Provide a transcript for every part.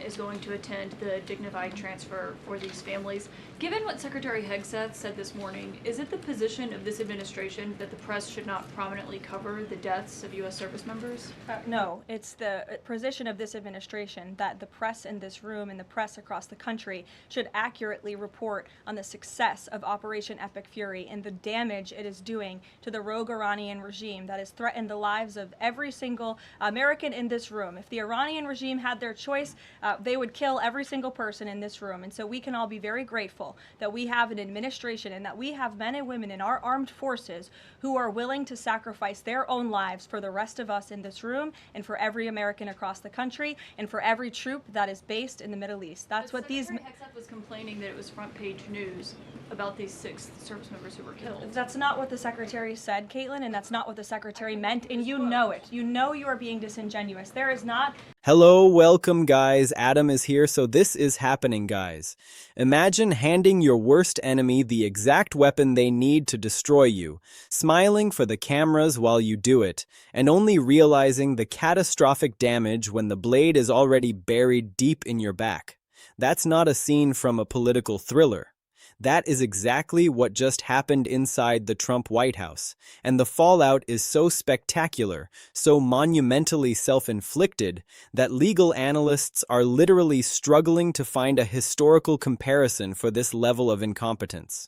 is going to attend the dignified transfer for these families. Given what Secretary Hegseth said this morning, is it the position of this administration that the press should not prominently cover the deaths of U.S. service members? No, it's the position of this administration that the press in this room and the press across the country should accurately report on the success of Operation Epic Fury and the damage it is doing to the rogue Iranian regime that has threatened the lives of every single American in this room. If the Iranian regime had their choice, they would kill every single person in this room. And so we can all be very grateful that we have an administration and that we have men and women in our armed forces who are willing to sacrifice their own lives for the rest of us in this room and for every American across the country and for every troop that is based in the Middle East. That's what these... Secretary Hegseth was complaining that it was front page news about these 6 service members who were killed. That's not what the Secretary said, Caitlin, and that's not what the Secretary meant, and you know it. You know you are being disingenuous. There is not... Hello, welcome guys. Adam is here, so this is happening, guys. Imagine handing your worst enemy the exact weapon they need to destroy you, smiling for the cameras while you do it, and only realizing the catastrophic damage when the blade is already buried deep in your back. That's not a scene from a political thriller. That is exactly what just happened inside the Trump White House, and the fallout is so spectacular, so monumentally self-inflicted, that legal analysts are literally struggling to find a historical comparison for this level of incompetence.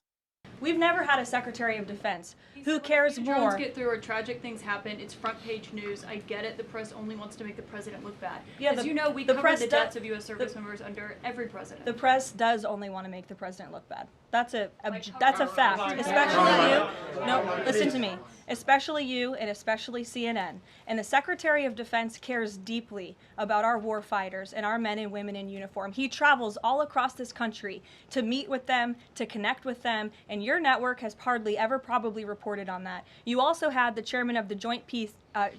We've never had a Secretary of Defense who cares more. Drones get through or tragic things happen. It's front page news. I get it. The press only wants to make the president look bad. Yeah, As you know, we cover the deaths of U.S. service members under every president. The press does only want to make the president look bad. That's a fact. Especially you. No, listen to me. Especially you and especially CNN. And the Secretary of Defense cares deeply about our war fighters and our men and women in uniform. He travels all across this country to meet with them, to connect with them, and your network has hardly ever probably reported on that. You also had the chairman of the Joint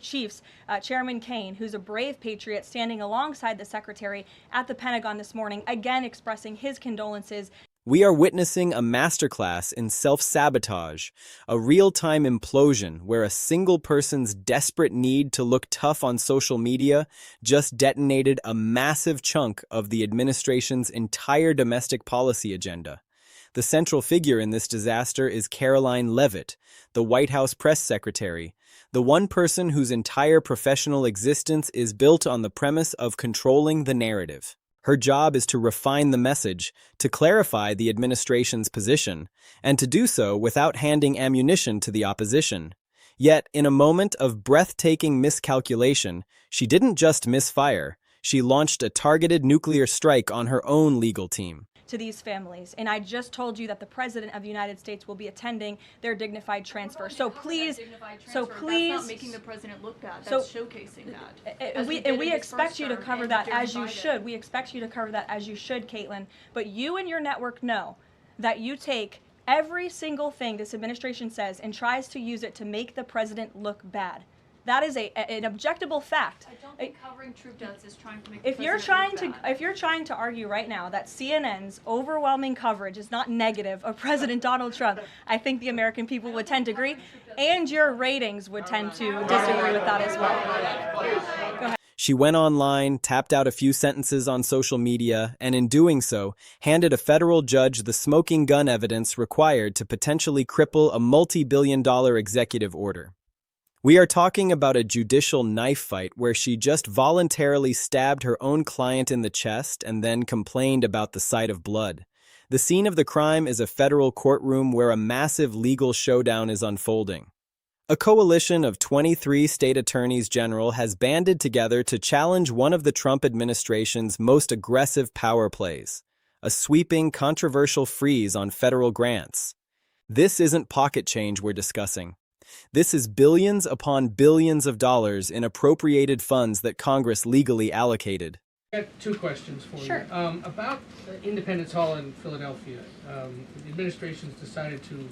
Chiefs, Chairman Kane, who's a brave patriot, standing alongside the Secretary at the Pentagon this morning, again expressing his condolences. We are witnessing a masterclass in self-sabotage, a real-time implosion where a single person's desperate need to look tough on social media just detonated a massive chunk of the administration's entire domestic policy agenda. The central figure in this disaster is Karoline Leavitt, the White House press secretary, the one person whose entire professional existence is built on the premise of controlling the narrative. Her job is to refine the message, to clarify the administration's position, and to do so without handing ammunition to the opposition. Yet, in a moment of breathtaking miscalculation, she didn't just misfire, she launched a targeted nuclear strike on her own legal team. To these families, and I just told you that the President of the United States will be attending their dignified transfer. So please, that's not making the president look bad. That's showcasing that. We expect you to cover that as you should. We expect you to cover that as you should, Caitlin. But you and your network know that you take every single thing this administration says and tries to use it to make the president look bad. That is an objectable fact. I don't think covering troop deaths is trying to make If you're trying to argue right now that CNN's overwhelming coverage is not negative of President Donald Trump, I think the American people would tend to agree, and your ratings would tend to disagree with that as well. Go ahead. She went online, tapped out a few sentences on social media, and in doing so, handed a federal judge the smoking gun evidence required to potentially cripple a multi-billion-dollar executive order. We are talking about a judicial knife fight where she just voluntarily stabbed her own client in the chest and then complained about the sight of blood. The scene of the crime is a federal courtroom where a massive legal showdown is unfolding. A coalition of 23 state attorneys general has banded together to challenge one of the Trump administration's most aggressive power plays, a sweeping, controversial freeze on federal grants. This isn't pocket change we're discussing. This is billions upon billions of dollars in appropriated funds that Congress legally allocated. I got 2 questions for Sure. you. About Independence Hall in Philadelphia, the administration's decided to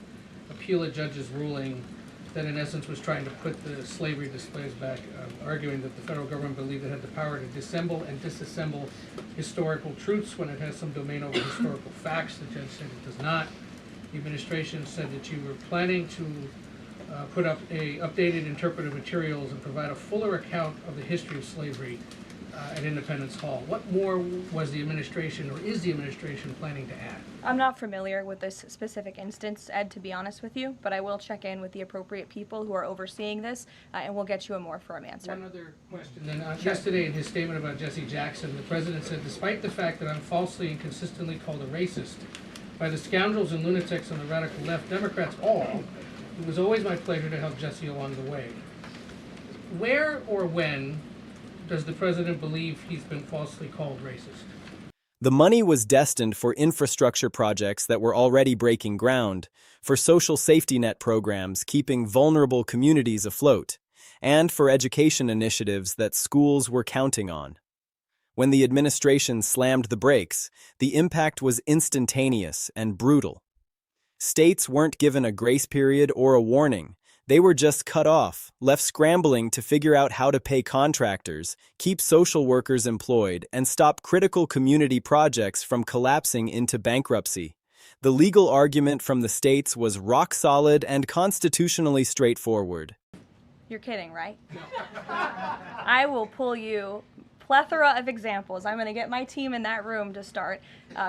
appeal a judge's ruling that in essence was trying to put the slavery displays back, arguing that the federal government believed it had the power to disassemble and disassemble historical truths when it has some domain over historical facts. The judge said it does not. The administration said that you were planning to put up updated interpretive materials and provide a fuller account of the history of slavery. at Independence Hall. What more was the administration, or is the administration, planning to add? I'm not familiar with this specific instance, Ed, to be honest with you, but I will check in with the appropriate people who are overseeing this, and we'll get you a more firm answer. One other question then. Yesterday in his statement about Jesse Jackson, the president said, despite the fact that I'm falsely and consistently called a racist by the scoundrels and lunatics on the radical left, Democrats all, it was always my pleasure to help Jesse along the way. Where or when does the president believe he's been falsely called racist? The money was destined for infrastructure projects that were already breaking ground, for social safety net programs keeping vulnerable communities afloat, and for education initiatives that schools were counting on. When the administration slammed the brakes, the impact was instantaneous and brutal. States weren't given a grace period or a warning. They were just cut off, left scrambling to figure out how to pay contractors, keep social workers employed, and stop critical community projects from collapsing into bankruptcy. The legal argument from the states was rock solid and constitutionally straightforward. You're kidding, right? I will pull you plethora of examples. I'm going to get my team in that room to start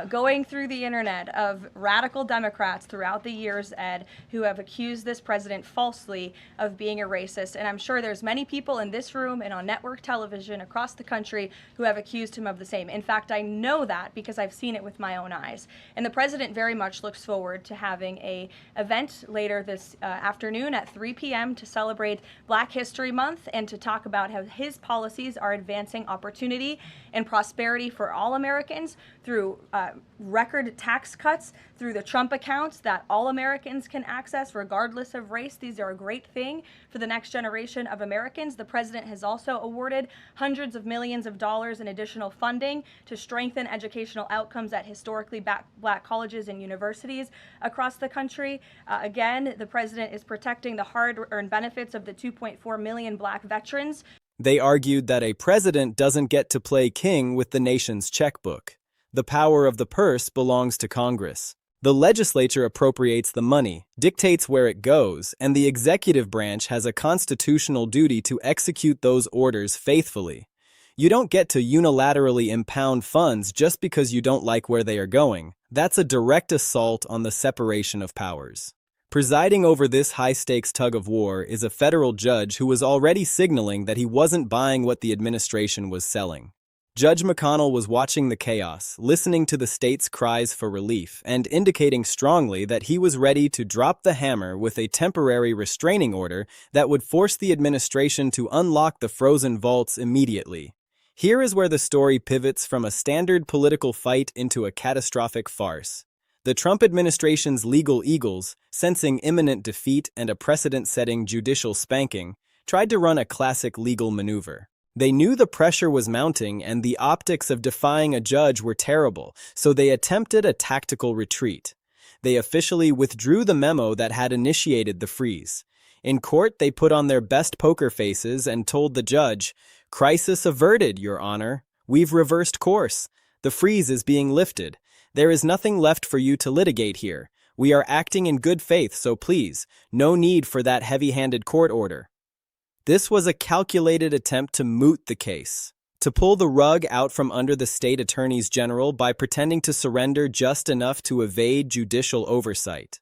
going through the internet of radical Democrats throughout the years, Ed, who have accused this president falsely of being a racist. And I'm sure there's many people in this room and on network television across the country who have accused him of the same. In fact, I know that because I've seen it with my own eyes. And the president very much looks forward to having an event later this afternoon at 3 p.m. to celebrate Black History Month and to talk about how his policies are advancing opportunity and prosperity for all Americans through record tax cuts, through the Trump accounts that all Americans can access regardless of race. These are a great thing for the next generation of Americans. The president has also awarded hundreds of millions of dollars in additional funding to strengthen educational outcomes at historically black colleges and universities across the country. Again, the president is protecting the hard-earned benefits of the 2.4 million black veterans. They argued that a president doesn't get to play king with the nation's checkbook. The power of the purse belongs to Congress. The legislature appropriates the money, dictates where it goes, and the executive branch has a constitutional duty to execute those orders faithfully. You don't get to unilaterally impound funds just because you don't like where they are going. That's a direct assault on the separation of powers. Presiding over this high-stakes tug-of-war is a federal judge who was already signaling that he wasn't buying what the administration was selling. Judge McConnell was watching the chaos, listening to the state's cries for relief, and indicating strongly that he was ready to drop the hammer with a temporary restraining order that would force the administration to unlock the frozen vaults immediately. Here is where the story pivots from a standard political fight into a catastrophic farce. The Trump administration's legal eagles, sensing imminent defeat and a precedent-setting judicial spanking, tried to run a classic legal maneuver. They knew the pressure was mounting and the optics of defying a judge were terrible, so they attempted a tactical retreat. They officially withdrew the memo that had initiated the freeze. In court, they put on their best poker faces and told the judge, "Crisis averted, Your Honor. We've reversed course. The freeze is being lifted. There is nothing left for you to litigate here. We are acting in good faith, so please, no need for that heavy-handed court order." This was a calculated attempt to moot the case, to pull the rug out from under the state attorneys general by pretending to surrender just enough to evade judicial oversight.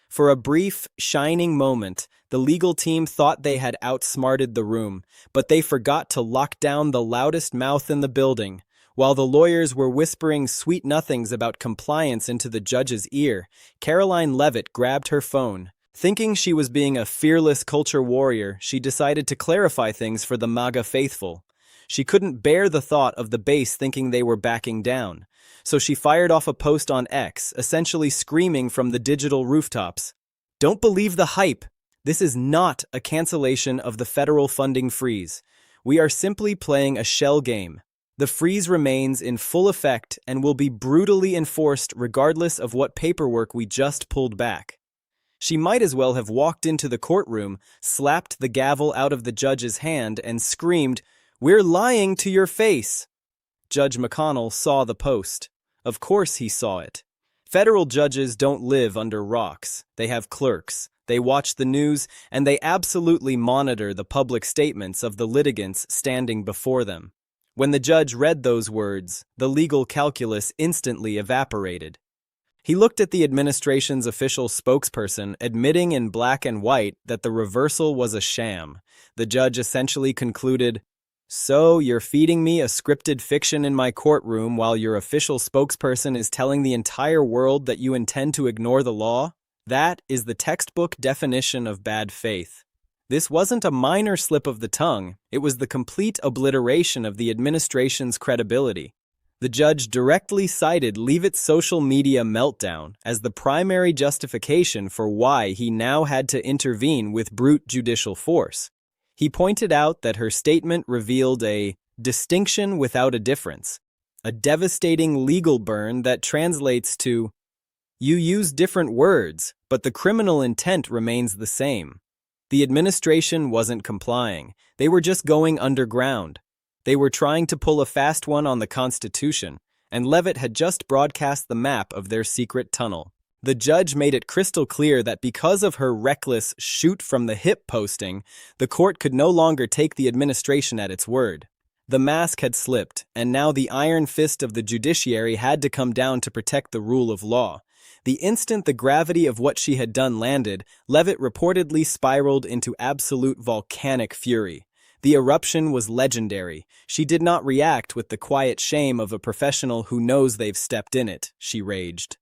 For a brief, shining moment, the legal team thought they had outsmarted the room, but they forgot to lock down the loudest mouth in the building. While the lawyers were whispering sweet nothings about compliance into the judge's ear, Karoline Leavitt grabbed her phone. Thinking she was being a fearless culture warrior, she decided to clarify things for the MAGA faithful. She couldn't bear the thought of the base thinking they were backing down, so she fired off a post on X, essentially screaming from the digital rooftops, "Don't believe the hype! This is not a cancellation of the federal funding freeze. We are simply playing a shell game. The freeze remains in full effect and will be brutally enforced regardless of what paperwork we just pulled back." She might as well have walked into the courtroom, slapped the gavel out of the judge's hand, and screamed, "We're lying to your face!" Judge McConnell saw the post. Of course he saw it. Federal judges don't live under rocks. They have clerks. They watch the news, and they absolutely monitor the public statements of the litigants standing before them. When the judge read those words, the legal calculus instantly evaporated. He looked at the administration's official spokesperson, admitting in black and white that the reversal was a sham. The judge essentially concluded, "So, you're feeding me a scripted fiction in my courtroom while your official spokesperson is telling the entire world that you intend to ignore the law? That is the textbook definition of bad faith." This wasn't a minor slip of the tongue, it was the complete obliteration of the administration's credibility. The judge directly cited Leavitt's social media meltdown as the primary justification for why he now had to intervene with brute judicial force. He pointed out that her statement revealed a distinction without a difference, a devastating legal burn that translates to, "You use different words, but the criminal intent remains the same." The administration wasn't complying. They were just going underground. They were trying to pull a fast one on the Constitution, and Leavitt had just broadcast the map of their secret tunnel. The judge made it crystal clear that because of her reckless shoot-from-the-hip posting, the court could no longer take the administration at its word. The mask had slipped, and now the iron fist of the judiciary had to come down to protect the rule of law. The instant the gravity of what she had done landed, Leavitt reportedly spiraled into absolute volcanic fury. The eruption was legendary. She did not react with the quiet shame of a professional who knows they've stepped in it, she raged.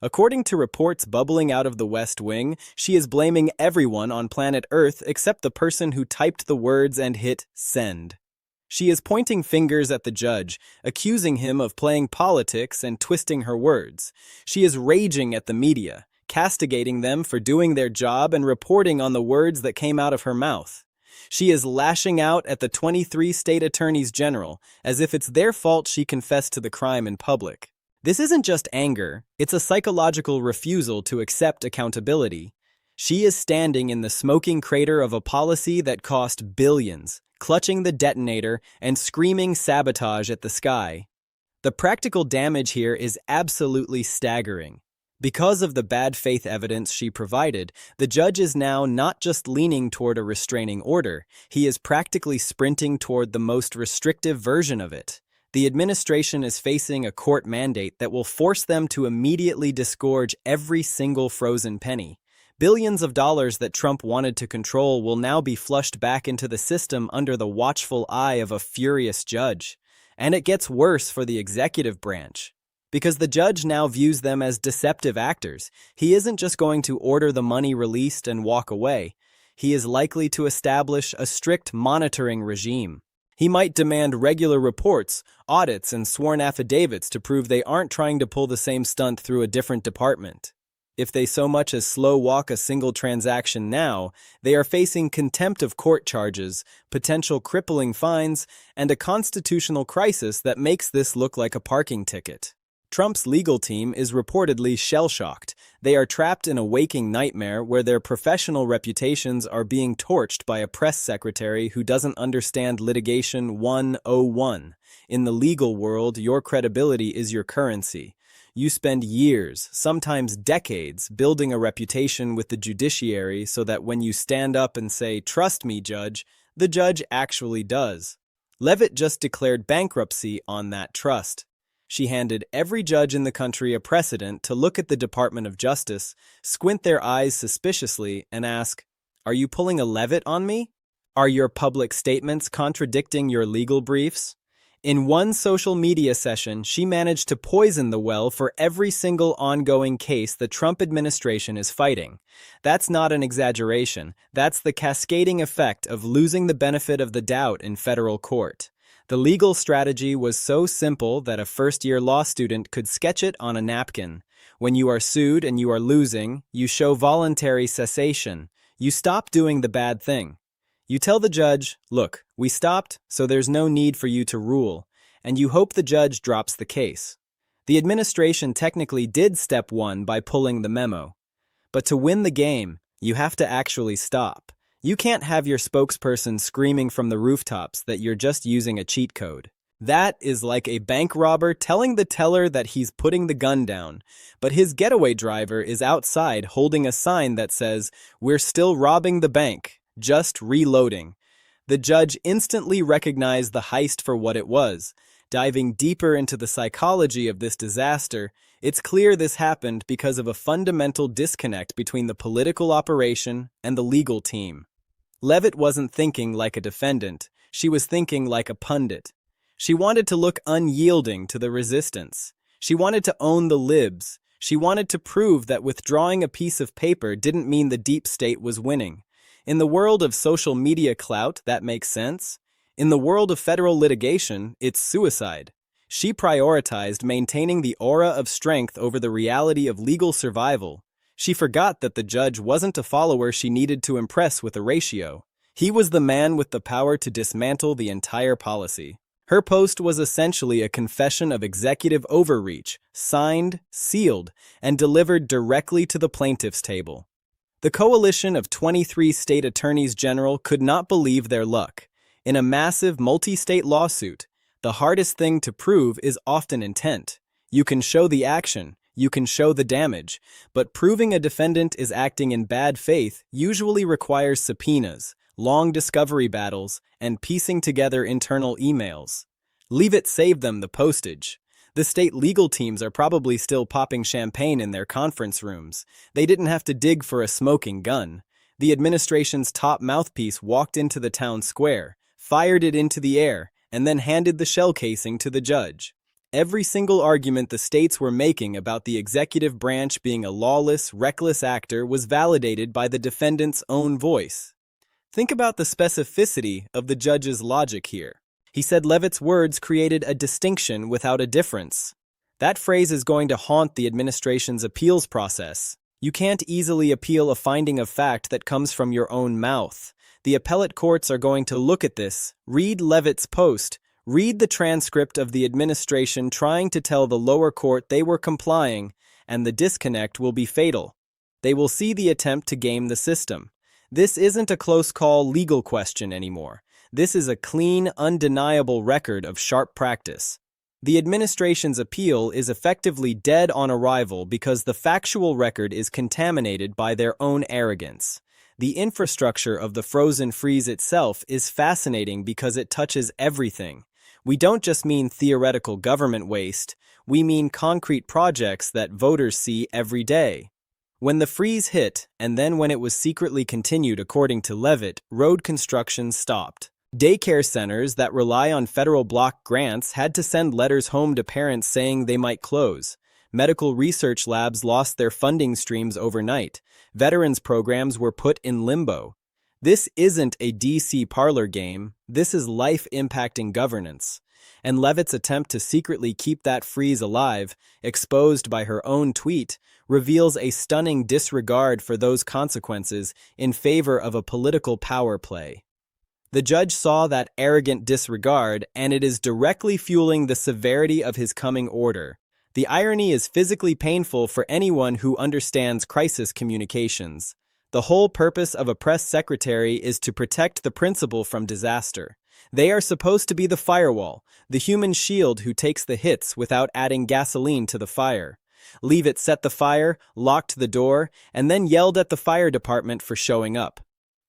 According to reports bubbling out of the West Wing, she is blaming everyone on planet Earth except the person who typed the words and hit send. She is pointing fingers at the judge, accusing him of playing politics and twisting her words. She is raging at the media, castigating them for doing their job and reporting on the words that came out of her mouth. She is lashing out at the 23 state attorneys general, as if it's their fault she confessed to the crime in public. This isn't just anger, it's a psychological refusal to accept accountability. She is standing in the smoking crater of a policy that cost billions, clutching the detonator and screaming sabotage at the sky. The practical damage here is absolutely staggering. Because of the bad faith evidence she provided, the judge is now not just leaning toward a restraining order, he is practically sprinting toward the most restrictive version of it. The administration is facing a court mandate that will force them to immediately disgorge every single frozen penny. Billions of dollars that Trump wanted to control will now be flushed back into the system under the watchful eye of a furious judge. And it gets worse for the executive branch. Because the judge now views them as deceptive actors, he isn't just going to order the money released and walk away. He is likely to establish a strict monitoring regime. He might demand regular reports, audits, and sworn affidavits to prove they aren't trying to pull the same stunt through a different department. If they so much as slow walk a single transaction now, they are facing contempt of court charges, potential crippling fines, and a constitutional crisis that makes this look like a parking ticket. Trump's legal team is reportedly shell-shocked. They are trapped in a waking nightmare where their professional reputations are being torched by a press secretary who doesn't understand litigation 101. In the legal world, your credibility is your currency. You spend years, sometimes decades, building a reputation with the judiciary so that when you stand up and say, "Trust me, Judge," the judge actually does. Leavitt just declared bankruptcy on that trust. She handed every judge in the country a precedent to look at the Department of Justice, squint their eyes suspiciously, and ask, "Are you pulling a Leavitt on me? Are your public statements contradicting your legal briefs?" In one social media session, she managed to poison the well for every single ongoing case the Trump administration is fighting. That's not an exaggeration. That's the cascading effect of losing the benefit of the doubt in federal court. The legal strategy was so simple that a first-year law student could sketch it on a napkin. When you are sued and you are losing, you show voluntary cessation. You stop doing the bad thing. You tell the judge, "Look, we stopped, so there's no need for you to rule," and you hope the judge drops the case. The administration technically did step one by pulling the memo. But to win the game, you have to actually stop. You can't have your spokesperson screaming from the rooftops that you're just using a cheat code. That is like a bank robber telling the teller that he's putting the gun down, but his getaway driver is outside holding a sign that says, "We're still robbing the bank, just reloading." The judge instantly recognized the heist for what it was. Diving deeper into the psychology of this disaster, it's clear this happened because of a fundamental disconnect between the political operation and the legal team. Leavitt wasn't thinking like a defendant, she was thinking like a pundit. She wanted to look unyielding to the resistance. She wanted to own the libs. She wanted to prove that withdrawing a piece of paper didn't mean the deep state was winning. In the world of social media clout, that makes sense. In the world of federal litigation, it's suicide. She prioritized maintaining the aura of strength over the reality of legal survival. She forgot that the judge wasn't a follower she needed to impress with a ratio. He was the man with the power to dismantle the entire policy. Her post was essentially a confession of executive overreach, signed, sealed, and delivered directly to the plaintiff's table. The coalition of 23 state attorneys general could not believe their luck. In a massive multi-state lawsuit, the hardest thing to prove is often intent. You can show the action, you can show the damage, but proving a defendant is acting in bad faith usually requires subpoenas, long discovery battles, and piecing together internal emails. Leavitt saved them the postage. The state legal teams are probably still popping champagne in their conference rooms. They didn't have to dig for a smoking gun. The administration's top mouthpiece walked into the town square, fired it into the air, and then handed the shell casing to the judge. Every single argument the states were making about the executive branch being a lawless, reckless actor was validated by the defendant's own voice. Think about the specificity of the judge's logic here. He said Leavitt's words created a distinction without a difference. That phrase is going to haunt the administration's appeals process. You can't easily appeal a finding of fact that comes from your own mouth. The appellate courts are going to look at this, read Leavitt's post, read the transcript of the administration trying to tell the lower court they were complying, and the disconnect will be fatal. They will see the attempt to game the system. This isn't a close call legal question anymore. This is a clean, undeniable record of sharp practice. The administration's appeal is effectively dead on arrival because the factual record is contaminated by their own arrogance. The infrastructure of the frozen freeze itself is fascinating because it touches everything. We don't just mean theoretical government waste, we mean concrete projects that voters see every day. When the freeze hit, and then when it was secretly continued according to Leavitt, road construction stopped. Daycare centers that rely on federal block grants had to send letters home to parents saying they might close. Medical research labs lost their funding streams overnight. Veterans programs were put in limbo. This isn't a DC parlor game, this is life-impacting governance. And Leavitt's attempt to secretly keep that freeze alive, exposed by her own tweet, reveals a stunning disregard for those consequences in favor of a political power play. The judge saw that arrogant disregard, and it is directly fueling the severity of his coming order. The irony is physically painful for anyone who understands crisis communications. The whole purpose of a press secretary is to protect the principal from disaster. They are supposed to be the firewall, the human shield who takes the hits without adding gasoline to the fire. Leavitt set the fire, locked the door, and then yelled at the fire department for showing up.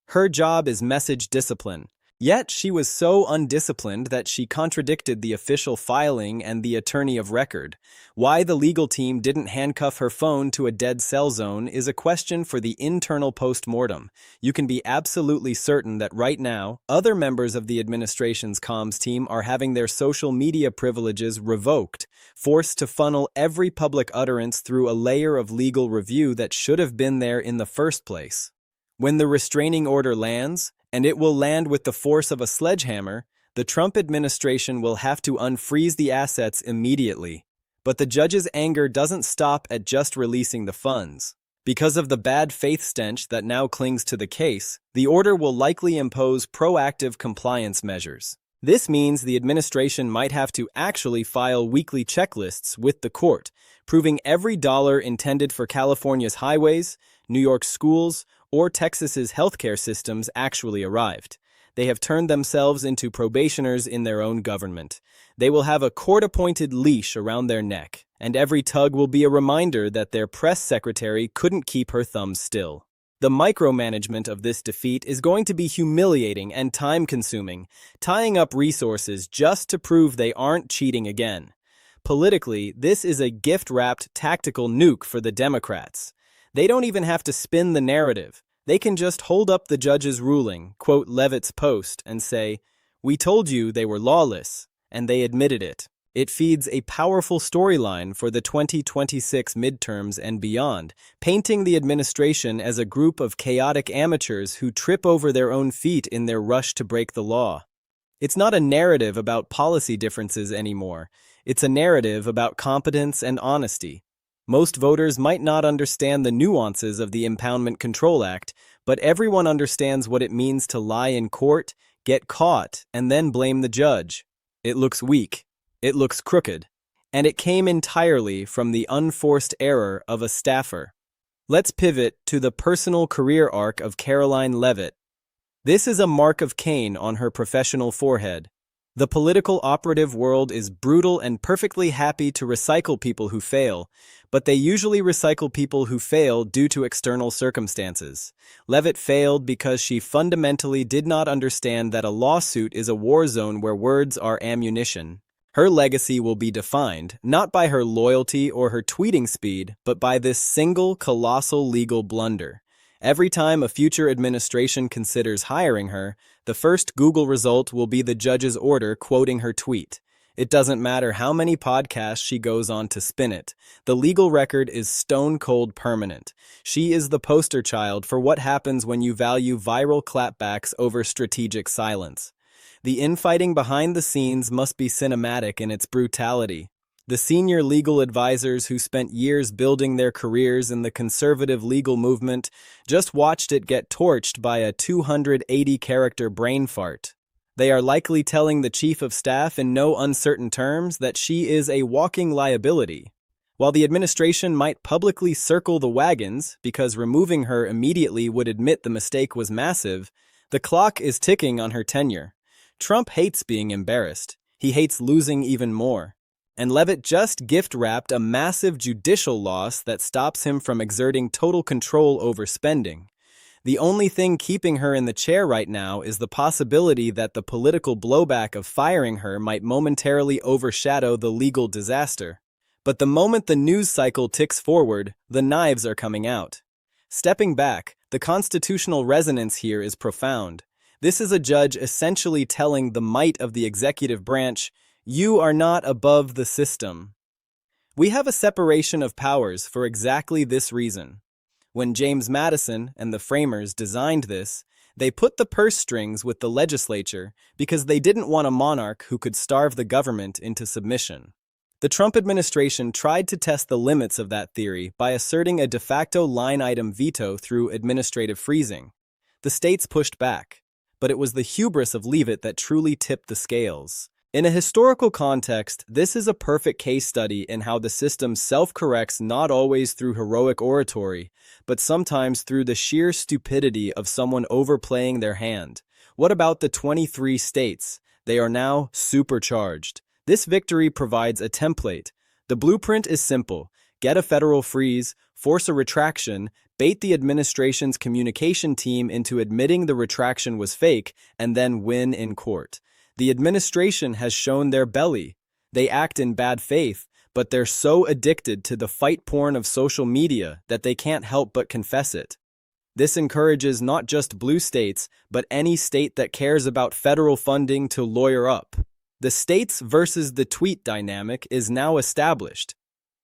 Her job is message discipline. Yet she was so undisciplined that she contradicted the official filing and the attorney of record. Why the legal team didn't handcuff her phone to a dead cell zone is a question for the internal post-mortem. You can be absolutely certain that right now, other members of the administration's comms team are having their social media privileges revoked, forced to funnel every public utterance through a layer of legal review that should have been there in the first place. When the restraining order lands, and it will land with the force of a sledgehammer, the Trump administration will have to unfreeze the assets immediately. But the judge's anger doesn't stop at just releasing the funds. Because of the bad faith stench that now clings to the case, the order will likely impose proactive compliance measures. This means the administration might have to actually file weekly checklists with the court, proving every dollar intended for California's highways, New York's schools, or Texas's healthcare systems actually arrived. They have turned themselves into probationers in their own government. They will have a court-appointed leash around their neck, and every tug will be a reminder that their press secretary couldn't keep her thumbs still. The micromanagement of this defeat is going to be humiliating and time-consuming, tying up resources just to prove they aren't cheating again. Politically, this is a gift-wrapped tactical nuke for the Democrats. They don't even have to spin the narrative. They can just hold up the judge's ruling, quote Leavitt's post, and say, "We told you they were lawless," and they admitted it. It feeds a powerful storyline for the 2026 midterms and beyond, painting the administration as a group of chaotic amateurs who trip over their own feet in their rush to break the law. It's not a narrative about policy differences anymore. It's a narrative about competence and honesty. Most voters might not understand the nuances of the Impoundment Control Act, but everyone understands what it means to lie in court, get caught, and then blame the judge. It looks weak. It looks crooked, and it came entirely from the unforced error of a staffer. Let's pivot to the personal career arc of Karoline Leavitt. This is a mark of Cain on her professional forehead. The political operative world is brutal and perfectly happy to recycle people who fail, but they usually recycle people who fail due to external circumstances. Leavitt failed because she fundamentally did not understand that a lawsuit is a war zone where words are ammunition. Her legacy will be defined, not by her loyalty or her tweeting speed, but by this single colossal legal blunder. Every time a future administration considers hiring her, the first Google result will be the judge's order quoting her tweet. It doesn't matter how many podcasts she goes on to spin it. The legal record is stone-cold permanent. She is the poster child for what happens when you value viral clapbacks over strategic silence. The infighting behind the scenes must be cinematic in its brutality. The senior legal advisors who spent years building their careers in the conservative legal movement just watched it get torched by a 280-character brain fart. They are likely telling the chief of staff in no uncertain terms that she is a walking liability. While the administration might publicly circle the wagons because removing her immediately would admit the mistake was massive, the clock is ticking on her tenure. Trump hates being embarrassed. He hates losing even more. And Leavitt just gift-wrapped a massive judicial loss that stops him from exerting total control over spending. The only thing keeping her in the chair right now is the possibility that the political blowback of firing her might momentarily overshadow the legal disaster. But the moment the news cycle ticks forward, the knives are coming out. Stepping back, the constitutional resonance here is profound. This is a judge essentially telling the might of the executive branch, "You are not above the system." We have a separation of powers for exactly this reason. When James Madison and the framers designed this, they put the purse strings with the legislature because they didn't want a monarch who could starve the government into submission. The Trump administration tried to test the limits of that theory by asserting a de facto line-item veto through administrative freezing. The states pushed back, but it was the hubris of Leavitt that truly tipped the scales. In a historical context, this is a perfect case study in how the system self-corrects not always through heroic oratory, but sometimes through the sheer stupidity of someone overplaying their hand. What about the 23 states? They are now supercharged. This victory provides a template. The blueprint is simple. Get a federal freeze, force a retraction, bait the administration's communication team into admitting the retraction was fake, and then win in court. The administration has shown their belly. They act in bad faith, but they're so addicted to the fight porn of social media that they can't help but confess it. This encourages not just blue states, but any state that cares about federal funding to lawyer up. The states versus the tweet dynamic is now established.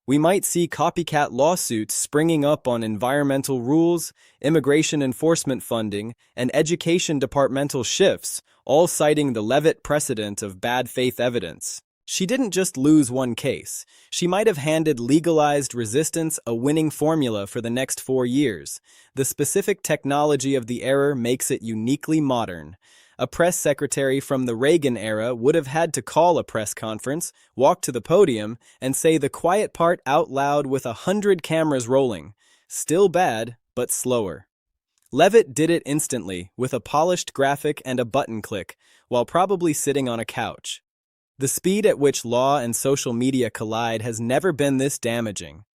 We might see copycat lawsuits springing up on environmental rules, immigration enforcement funding, and education departmental shifts, all citing the Leavitt precedent of bad faith evidence. She didn't just lose one case. She might have handed legalized resistance a winning formula for the next 4 years. The specific technology of the error makes it uniquely modern. A press secretary from the Reagan era would have had to call a press conference, walk to the podium, and say the quiet part out loud with 100 cameras rolling. Still bad, but slower. Leavitt did it instantly, with a polished graphic and a button click, while probably sitting on a couch. The speed at which law and social media collide has never been this damaging.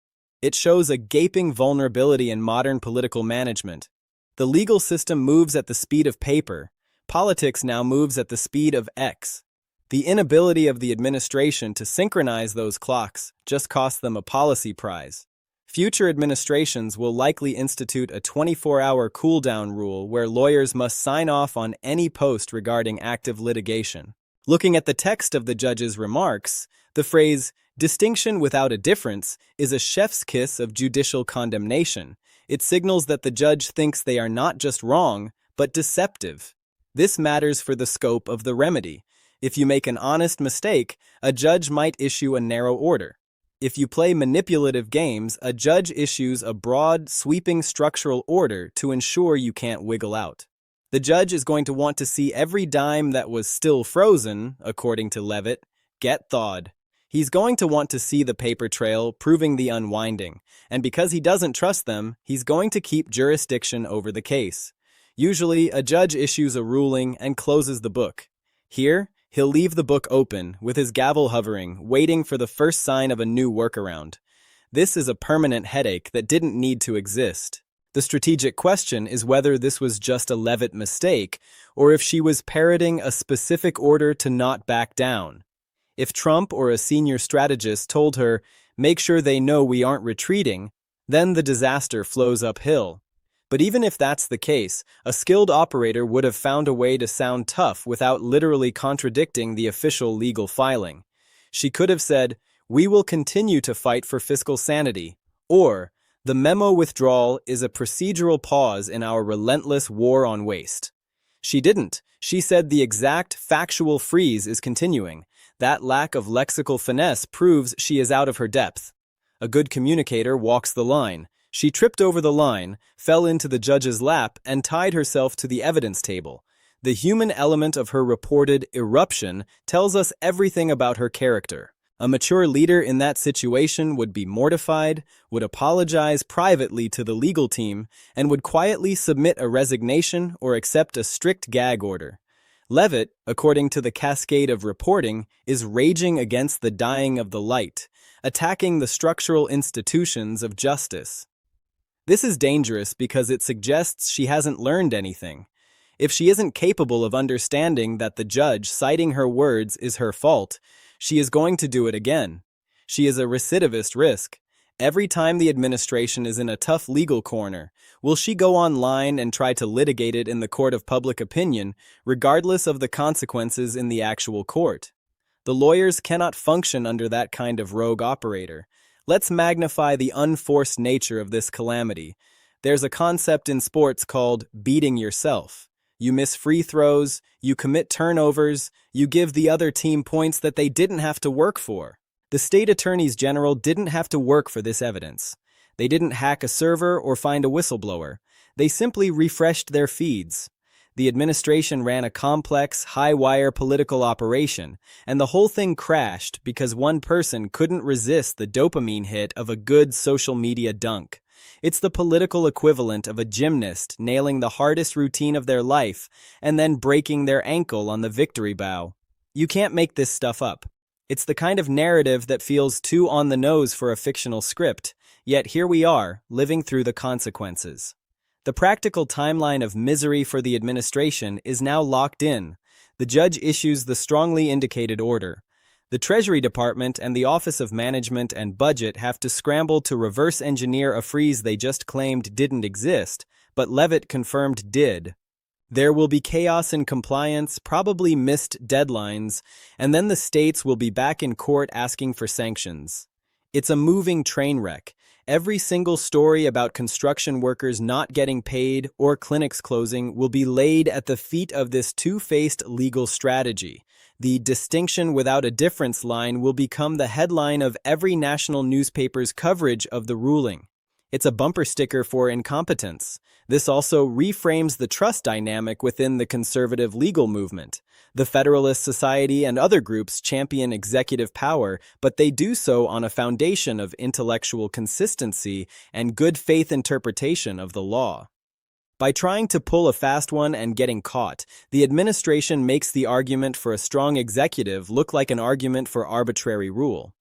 It shows a gaping vulnerability in modern political management. The legal system moves at the speed of paper. Politics now moves at the speed of X. The inability of the administration to synchronize those clocks just cost them a policy prize. Future administrations will likely institute a 24-hour cool-down rule where lawyers must sign off on any post regarding active litigation. Looking at the text of the judge's remarks, the phrase, "distinction without a difference," is a chef's kiss of judicial condemnation. It signals that the judge thinks they are not just wrong, but deceptive. This matters for the scope of the remedy. If you make an honest mistake, a judge might issue a narrow order. If you play manipulative games, a judge issues a broad, sweeping structural order to ensure you can't wiggle out. The judge is going to want to see every dime that was still frozen, according to Leavitt, get thawed. He's going to want to see the paper trail proving the unwinding, and because he doesn't trust them, he's going to keep jurisdiction over the case. Usually, a judge issues a ruling and closes the book. Here, he'll leave the book open, with his gavel hovering, waiting for the first sign of a new workaround. This is a permanent headache that didn't need to exist. The strategic question is whether this was just a Leavitt mistake, or if she was parroting a specific order to not back down. If Trump or a senior strategist told her, "Make sure they know we aren't retreating," then the disaster flows uphill. But even if that's the case, a skilled operator would have found a way to sound tough without literally contradicting the official legal filing. She could have said, "We will continue to fight for fiscal sanity," or, "The memo withdrawal is a procedural pause in our relentless war on waste." She didn't. She said the exact factual freeze is continuing. That lack of lexical finesse proves she is out of her depth. A good communicator walks the line. She tripped over the line, fell into the judge's lap, and tied herself to the evidence table. The human element of her reported eruption tells us everything about her character. A mature leader in that situation would be mortified, would apologize privately to the legal team, and would quietly submit a resignation or accept a strict gag order. Leavitt, according to the cascade of reporting, is raging against the dying of the light, attacking the structural institutions of justice. This is dangerous because it suggests she hasn't learned anything. If she isn't capable of understanding that the judge citing her words is her fault, she is going to do it again. She is a recidivist risk. Every time the administration is in a tough legal corner, will she go online and try to litigate it in the court of public opinion, regardless of the consequences in the actual court? The lawyers cannot function under that kind of rogue operator. Let's magnify the unforced nature of this calamity. There's a concept in sports called beating yourself. You miss free throws, you commit turnovers, you give the other team points that they didn't have to work for. The state attorneys general didn't have to work for this evidence. They didn't hack a server or find a whistleblower. They simply refreshed their feeds. The administration ran a complex, high-wire political operation, and the whole thing crashed because one person couldn't resist the dopamine hit of a good social media dunk. It's the political equivalent of a gymnast nailing the hardest routine of their life and then breaking their ankle on the victory bow. You can't make this stuff up. It's the kind of narrative that feels too on the nose for a fictional script, yet here we are, living through the consequences. The practical timeline of misery for the administration is now locked in. The judge issues the strongly indicated order. The Treasury Department and the Office of Management and Budget have to scramble to reverse engineer a freeze they just claimed didn't exist, but Leavitt confirmed did. There will be chaos in compliance, probably missed deadlines, and then the states will be back in court asking for sanctions. It's a moving train wreck. Every single story about construction workers not getting paid or clinics closing will be laid at the feet of this two-faced legal strategy. The distinction without a difference line will become the headline of every national newspaper's coverage of the ruling. It's a bumper sticker for incompetence. This also reframes the trust dynamic within the conservative legal movement. The Federalist Society and other groups champion executive power, but they do so on a foundation of intellectual consistency and good faith interpretation of the law. By trying to pull a fast one and getting caught, the administration makes the argument for a strong executive look like an argument for arbitrary rule.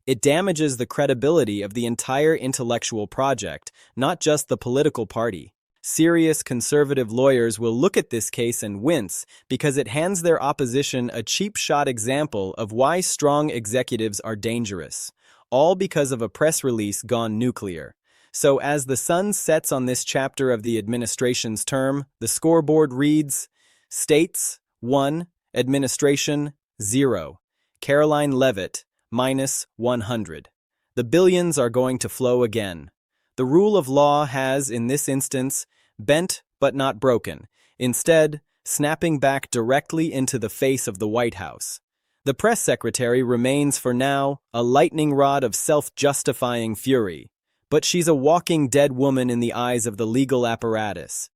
It damages the credibility of the entire intellectual project, not just the political party. Serious conservative lawyers will look at this case and wince because it hands their opposition a cheap-shot example of why strong executives are dangerous, all because of a press release gone nuclear. So as the sun sets on this chapter of the administration's term, the scoreboard reads, States, 1, Administration, 0. Karoline Leavitt, minus 100. The billions are going to flow again. The rule of law has, in this instance, bent but not broken, instead snapping back directly into the face of the White House. The press secretary remains for now a lightning rod of self-justifying fury, but she's a walking dead woman in the eyes of the legal apparatus.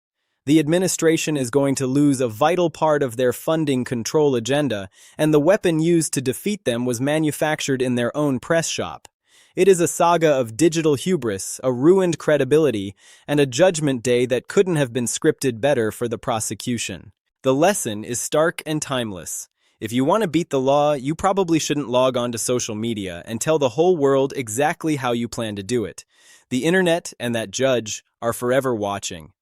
The administration is going to lose a vital part of their funding control agenda, and the weapon used to defeat them was manufactured in their own press shop. It is a saga of digital hubris, a ruined credibility, and a judgment day that couldn't have been scripted better for the prosecution. The lesson is stark and timeless. If you want to beat the law, you probably shouldn't log on to social media and tell the whole world exactly how you plan to do it. The internet and that judge are forever watching.